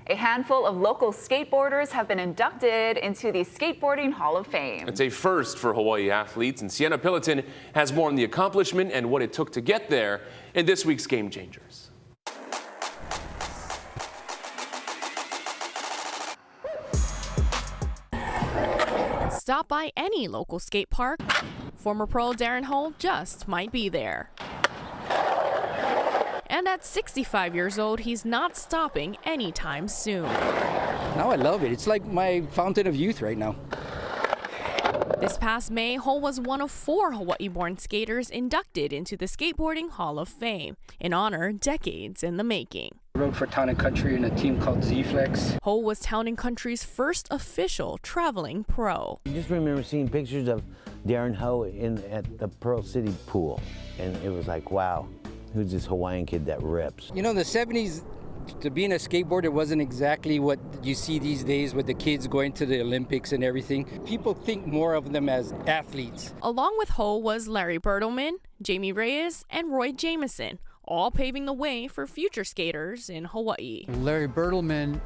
A handful of local skateboarders have been inducted into the Skateboarding Hall of Fame. It's a first for Hawaii athletes, and Sienna Pillaton has more on the accomplishment and what it took to get there in this week's Game Changers. Stop by any local skate park. Former pro Darren Hull just might be there. And at 65 years old, he's not stopping anytime soon. Now I love it. It's like my fountain of youth right now. This past May, Hull was one of 4 Hawaii-born skaters inducted into the Skateboarding Hall of Fame, an honor decades in the making. I rode for Town & Country in a team called Z-Flex. Hull was Town & Country's first official traveling pro. I just remember seeing pictures of Darren Hull at the Pearl City pool, and it was like, wow, who's this Hawaiian kid that rips? You know, in the 70s, to being a skateboarder wasn't exactly what you see these days with the kids going to the Olympics and everything. People think more of them as athletes. Along with Hull was Larry Bertelman, Jamie Reyes, and Roy Jamison, all paving the way for future skaters in Hawaii. Larry Bertelman,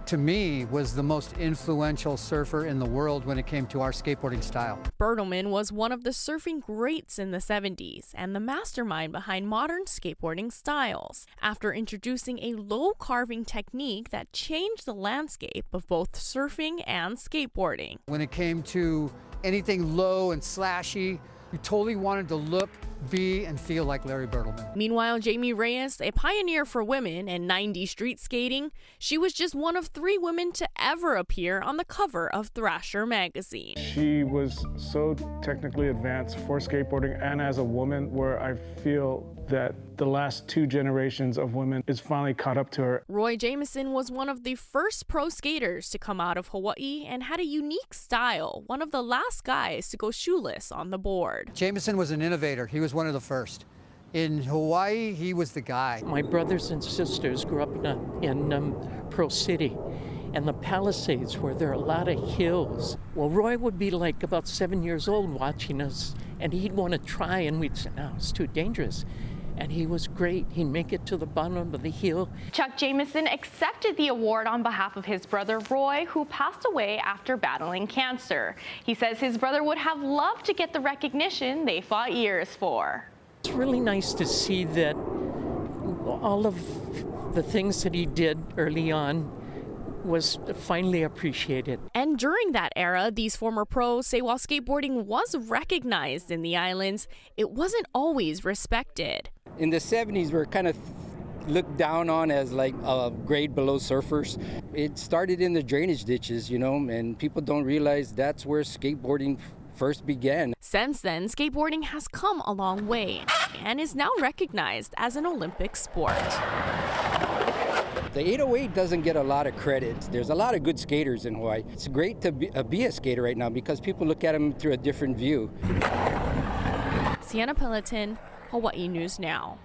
to me, was the most influential surfer in the world when it came to our skateboarding style. Bertelman was one of the surfing greats in the 70s and the mastermind behind modern skateboarding styles, after introducing a low carving technique that changed the landscape of both surfing and skateboarding. When it came to anything low and slashy, you totally wanted to look, be, and feel like Larry Bertelman. Meanwhile, Jamie Reyes, a pioneer for women in 90s street skating, she was just one of 3 women to ever appear on the cover of Thrasher magazine. She was so technically advanced for skateboarding and as a woman, where I feel that the last 2 generations of women is finally caught up to her. Roy Jamison was one of the first pro skaters to come out of Hawaii and had a unique style, one of the last guys to go shoeless on the board. Jamison was an innovator. He was one of the first. In Hawaii, he was the guy. My brothers and sisters grew up in Pearl City and the Palisades, where there are a lot of hills. Well, Roy would be like about 7 years old watching us, and he'd want to try, and we'd say, no, it's too dangerous. And he was great. He'd make it to the bottom of the hill. Chuck Jamison accepted the award on behalf of his brother Roy, who passed away after battling cancer. He says his brother would have loved to get the recognition they fought years for. It's really nice to see that all of the things that he did early on was finally appreciated. And during that era, these former pros say while skateboarding was recognized in the islands, it wasn't always respected. In the 70s, we're kind of looked down on as like a grade below surfers. It started in the drainage ditches, you know, and people don't realize that's where skateboarding first began. Since then, skateboarding has come a long way and is now recognized as an Olympic sport. The 808 doesn't get a lot of credit. There's a lot of good skaters in Hawaii. It's great to be a skater right now because people look at them through a different view. Sienna Pillaton, Hawaii News Now.